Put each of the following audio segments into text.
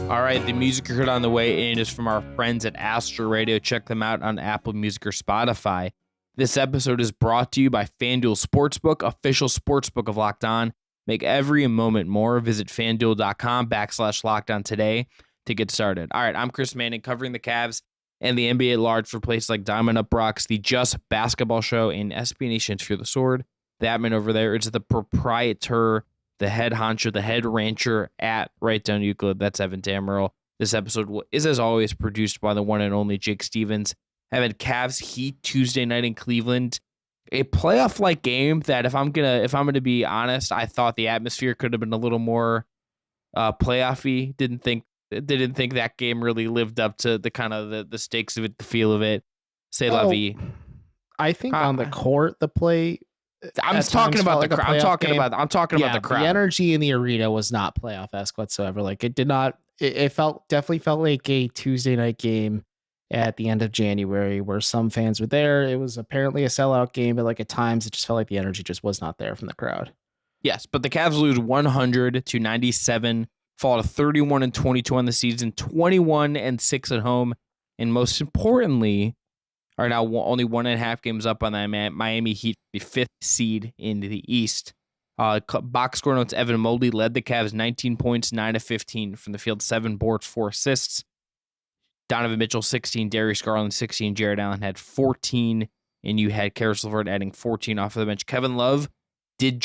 All right, the music you heard on the way in is from our friends at Astro Radio. Check them out on Apple Music or Spotify. This episode is brought to you by FanDuel Sportsbook, official sportsbook of Locked On. Make every moment more. Visit FanDuel.com/LockedOn today to get started. All right, I'm Chris Manning, covering the Cavs and the NBA at large for places like Diamond Up Rocks, the Just Basketball Show, and SB Nation's Fear the Sword. The admin over there is the proprietor, the head honcho, the head rancher at Right Down Euclid. That's Evan Dammarell. This episode is, as always, produced by the one and only Jake Stevens. Having Cavs Heat Tuesday night in Cleveland. A playoff-like game that, if I'm gonna be honest, I thought the atmosphere could have been a little more playoffy. Didn't think that game really lived up to the kind of the stakes of it, the feel of it. Say la vie. I think on the court, the play. I'm talking about the crowd. I'm talking about the crowd. The energy in the arena was not playoff-esque whatsoever. Like, it did not. It definitely felt like a Tuesday night game at the end of January, where some fans were there. It was apparently a sellout game, but like at times it just felt like the energy just was not there from the crowd. Yes, but the Cavs lose 100-97, fall to 31-22 on the season, 21-6 at home, and most importantly, are now only 1.5 games up on that Miami Heat, the 5th seed in the East. Box score notes: Evan Mobley led the Cavs 19 points, 9 of 15 from the field, 7 boards, 4 assists. Donovan Mitchell 16, Darius Garland 16, Jared Allen had 14, and you had Karis LeVert adding 14 off of the bench. Kevin Love did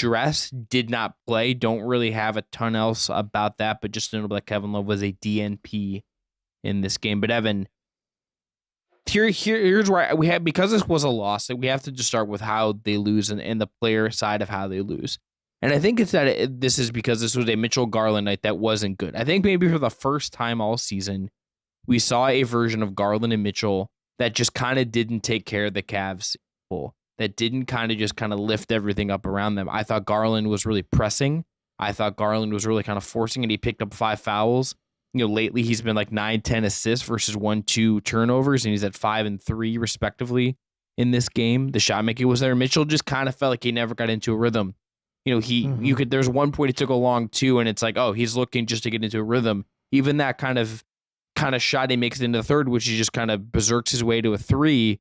not play. Don't really have a ton else about that, but just to know that Kevin Love was a DNP in this game. But Evan, here's where we have, because this was a loss, we have to just start with how they lose and the player side of how they lose. And I think it's that this is because this was a Mitchell Garland night that wasn't good. I think maybe for the first time all season, we saw a version of Garland and Mitchell that just kind of didn't take care of the Cavs, that didn't kind of lift everything up around them. I thought Garland was really pressing. I thought Garland was really kind of forcing, and he picked up 5 fouls. Lately he's been like 9-10 assists versus 1-2 turnovers, and he's at 5 and 3 respectively in this game. The shot making was there. Mitchell just kind of felt like he never got into a rhythm. There's one point he took a long 2, and it's like, oh, he's looking just to get into a rhythm. Even that kind of shot he makes it into the third, which he just kind of berserks his way to a 3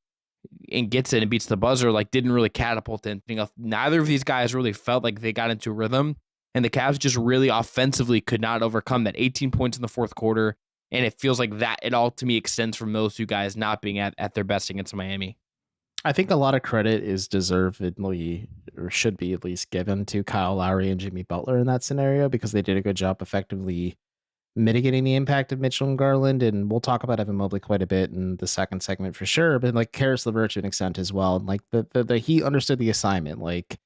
and gets it and beats the buzzer, like didn't really catapult anything else. Neither of these guys really felt like they got into a rhythm, and the Cavs just really offensively could not overcome that. 18 points in the fourth quarter, and it feels like that it all to me extends from those two guys not being at their best against Miami. I think a lot of credit is deservedly, or should be at least, given to Kyle Lowry and Jimmy Butler in that scenario, because they did a good job effectively mitigating the impact of Mitchell and Garland. And we'll talk about Evan Mobley quite a bit in the second segment for sure, but like Karis LeVert to an extent as well. And like the Heat understood the assignment. Like,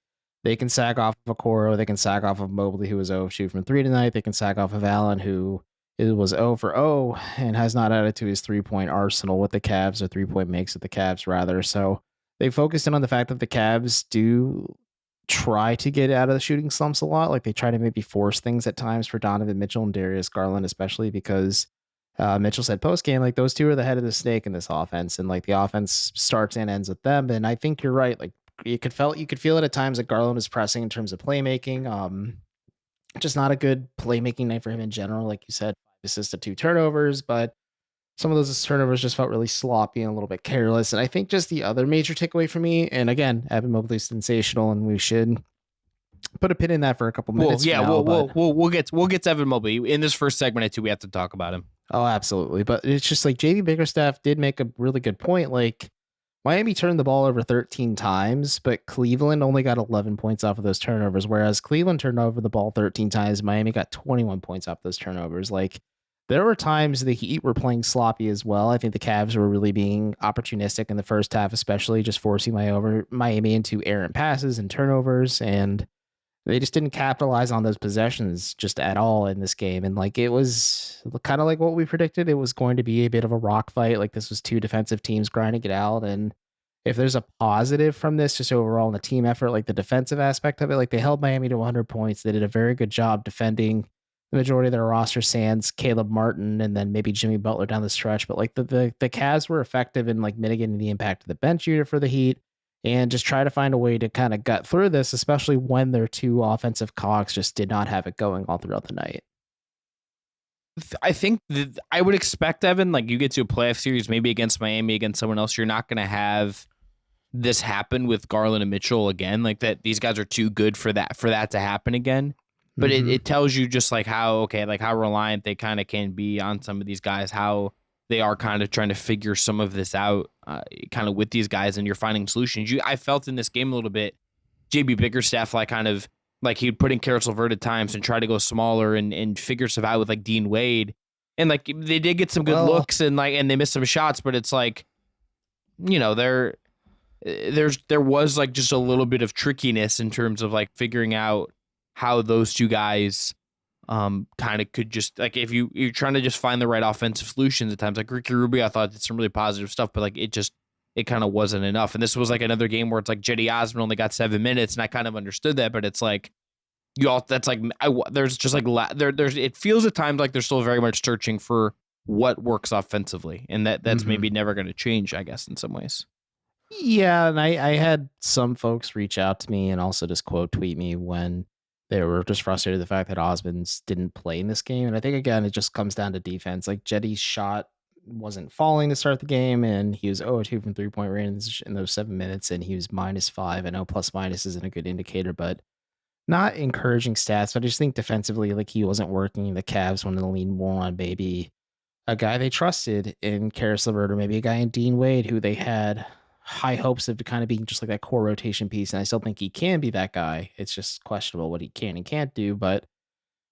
they can sack off of Okoro, they can sack off of Mobley, who was 0-2 from 3 tonight. They can sack off of Allen, who was 0-0 and has not added to his 3-point arsenal with the Cavs, or 3-point makes with the Cavs rather. So they focused in on the fact that the Cavs do try to get out of the shooting slumps a lot. Like, they try to maybe force things at times for Donovan Mitchell and Darius Garland, especially because Mitchell said post game, like, those two are the head of the snake in this offense, and like the offense starts and ends with them. And I think you're right. Like, you could feel it at times that Garland was pressing in terms of playmaking. Just not a good playmaking night for him in general. Like you said, 5 assists to 2 turnovers, but some of those turnovers just felt really sloppy and a little bit careless. And I think just the other major takeaway for me, and again, Evan Mobley's sensational, and we should put a pin in that for a couple minutes. We'll get to Evan Mobley in this first segment too. We have to talk about him. Oh, absolutely. But it's just like JV Bickerstaff did make a really good point. Like, Miami turned the ball over 13 times, but Cleveland only got 11 points off of those turnovers. Whereas Cleveland turned over the ball 13 times, Miami got 21 points off those turnovers. Like, there were times the Heat were playing sloppy as well. I think the Cavs were really being opportunistic in the first half, especially just forcing Miami into errant passes and turnovers, and they just didn't capitalize on those possessions just at all in this game. And like, it was kind of like what we predicted. It was going to be a bit of a rock fight. Like, this was 2 defensive teams grinding it out. And if there's a positive from this, just overall in the team effort, like the defensive aspect of it, like they held Miami to 100 points. They did a very good job defending the majority of their roster, sans Caleb Martin and then maybe Jimmy Butler down the stretch. But like the Cavs were effective in like mitigating the impact of the bench unit for the Heat, and just try to find a way to kind of gut through this, especially when their 2 offensive cogs just did not have it going all throughout the night. I think that I would expect, Evan, like you get to a playoff series, maybe against Miami, against someone else, you're not going to have this happen with Garland and Mitchell again. Like that, these guys are too good for that to happen again. But it tells you just like how reliant they kind of can be on some of these guys, how they are kind of trying to figure some of this out, kind of with these guys, and you're finding solutions. I felt in this game a little bit, JB Bickerstaff, like kind of like he'd put in Karis LeVert at times and try to go smaller and figure stuff out with like Dean Wade. And like they did get some good looks and they missed some shots, but it's like, there was like just a little bit of trickiness in terms of like figuring out how those two guys kind of could just like, if you're trying to just find the right offensive solutions at times, like Ricky Rubio, I thought did some really positive stuff, but like it kind of wasn't enough. And this was like another game where it's like Jetty Osmond only got 7 minutes, and I kind of understood that, but it's like that's like there's just like it feels at times like they're still very much searching for what works offensively, and that's maybe never going to change, I guess, in some ways. Yeah, and I had some folks reach out to me and also just quote tweet me when they were just frustrated with the fact that Osmonds didn't play in this game. And I think, again, it just comes down to defense. Like, Jetty's shot wasn't falling to start the game, and he was 0-2 from three-point range in those 7 minutes, and he was -5. I know plus minus isn't a good indicator, but not encouraging stats. But I just think defensively, like, he wasn't working. The Cavs wanted to lean more on maybe a guy they trusted in Karis LeVert, or maybe a guy in Dean Wade who they had high hopes of kind of being just like that core rotation piece. And I still think he can be that guy. It's just questionable what he can and can't do. But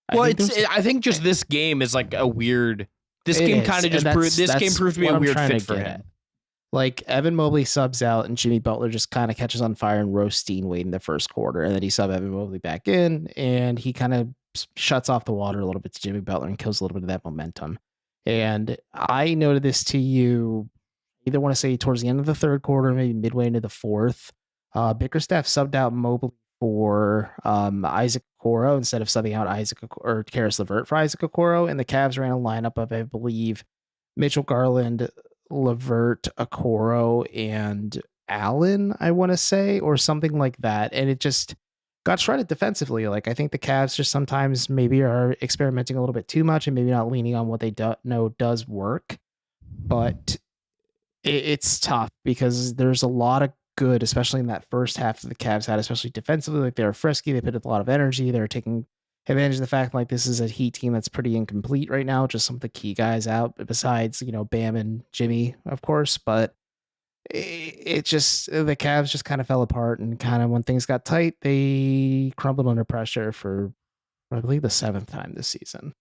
I think just this game is like a weird. This game kind of just proved. This game proved to be a weird fit for him. Like, Evan Mobley subs out, and Jimmy Butler just kind of catches on fire and roasts Dean Wade in the first quarter, and then he sub Evan Mobley back in, and he kind of shuts off the water a little bit to Jimmy Butler and kills a little bit of that momentum. And I noted this to you. Either want to say towards the end of the third quarter, maybe midway into the fourth. Bickerstaff subbed out Mobley for Isaac Okoro instead of subbing out Karis LeVert for Isaac Okoro, and the Cavs ran a lineup of, I believe, Mitchell, Garland, LeVert, Okoro, and Allen, I want to say, or something like that. And it just got shredded defensively. Like, I think the Cavs just sometimes maybe are experimenting a little bit too much and maybe not leaning on what they know does work. But it's tough because there's a lot of good, especially in that first half that the Cavs had, especially defensively. Like, they were frisky. They put a lot of energy. They're taking advantage of the fact like this is a Heat team that's pretty incomplete right now. Just some of the key guys out besides, Bam and Jimmy, of course. But it just, the Cavs just kind of fell apart, and kind of when things got tight, they crumbled under pressure for, I believe, the 7th time this season.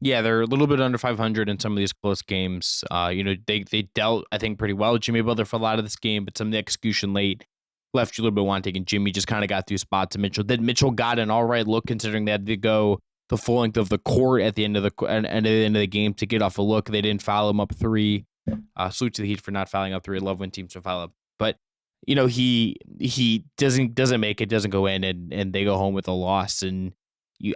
Yeah, they're a little bit under 500 in some of these close games. They dealt, I think, pretty well with Jimmy Butler for a lot of this game, but some of the execution late left you a little bit wanting, and Jimmy just kind of got through spots to Mitchell. Then Mitchell got an all right look considering they had to go the full length of the court at the end of the game to get off a look. They didn't foul him up 3. Salute to the Heat for not fouling up 3. I love when teams don't foul up. But he doesn't make it, doesn't go in, and they go home with a loss. And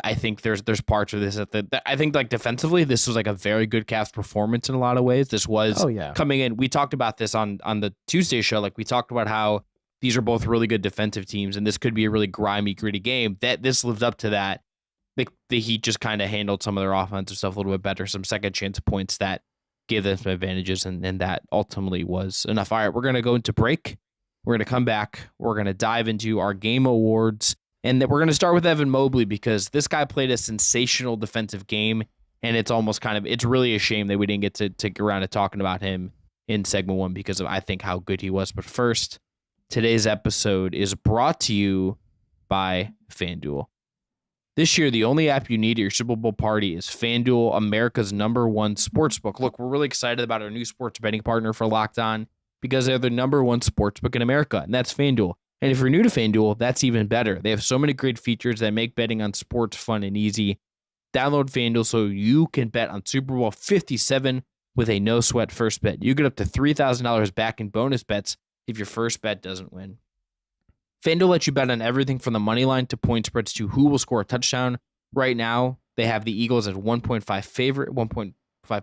I think there's parts of this that I think, like, defensively, this was like a very good Cavs performance in a lot of ways. This was coming in. We talked about this on the Tuesday show. Like, we talked about how these are both really good defensive teams, and this could be a really grimy, gritty game. That this lived up to that. The Heat just kind of handled some of their offensive stuff a little bit better. Some second chance points that gave them some advantages, and that ultimately was enough. All right, we're gonna go into break. We're gonna come back. We're gonna dive into our game awards. And we're going to start with Evan Mobley because this guy played a sensational defensive game, and it's almost it's really a shame that we didn't get to get around to talking about him in segment 1 because of, I think, how good he was. But first, today's episode is brought to you by FanDuel. This year, the only app you need at your Super Bowl party is FanDuel, America's #1 sportsbook. Look, we're really excited about our new sports betting partner for Locked On because they're the #1 sportsbook in America, and that's FanDuel. And if you're new to FanDuel, that's even better. They have so many great features that make betting on sports fun and easy. Download FanDuel so you can bet on Super Bowl 57 with a no-sweat first bet. You get up to $3,000 back in bonus bets if your first bet doesn't win. FanDuel lets you bet on everything from the money line to point spreads to who will score a touchdown. Right now, they have the Eagles at 1.5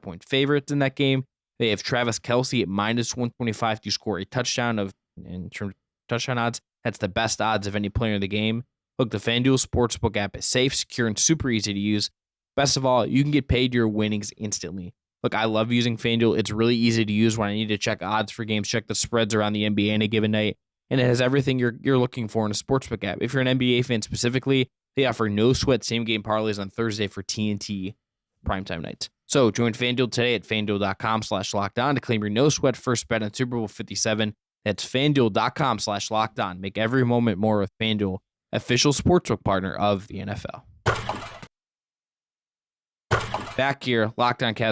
point favorites in that game. They have Travis Kelce at -125 to score a touchdown in terms of touchdown odds. That's the best odds of any player in the game. Look, the FanDuel Sportsbook app is safe, secure, and super easy to use. Best of all, you can get paid your winnings instantly. Look, I love using FanDuel. It's really easy to use when I need to check odds for games, check the spreads around the NBA in a given night, and it has everything you're looking for in a sportsbook app. If you're an NBA fan specifically, they offer no sweat same game parlays on Thursday for TNT primetime nights. So join FanDuel today at FanDuel.com/lockedon to claim your no sweat first bet on Super Bowl 57. That's FanDuel.com/lockedon. Make every moment more with FanDuel, official sportsbook partner of the NFL. Back here, Locked On Cavs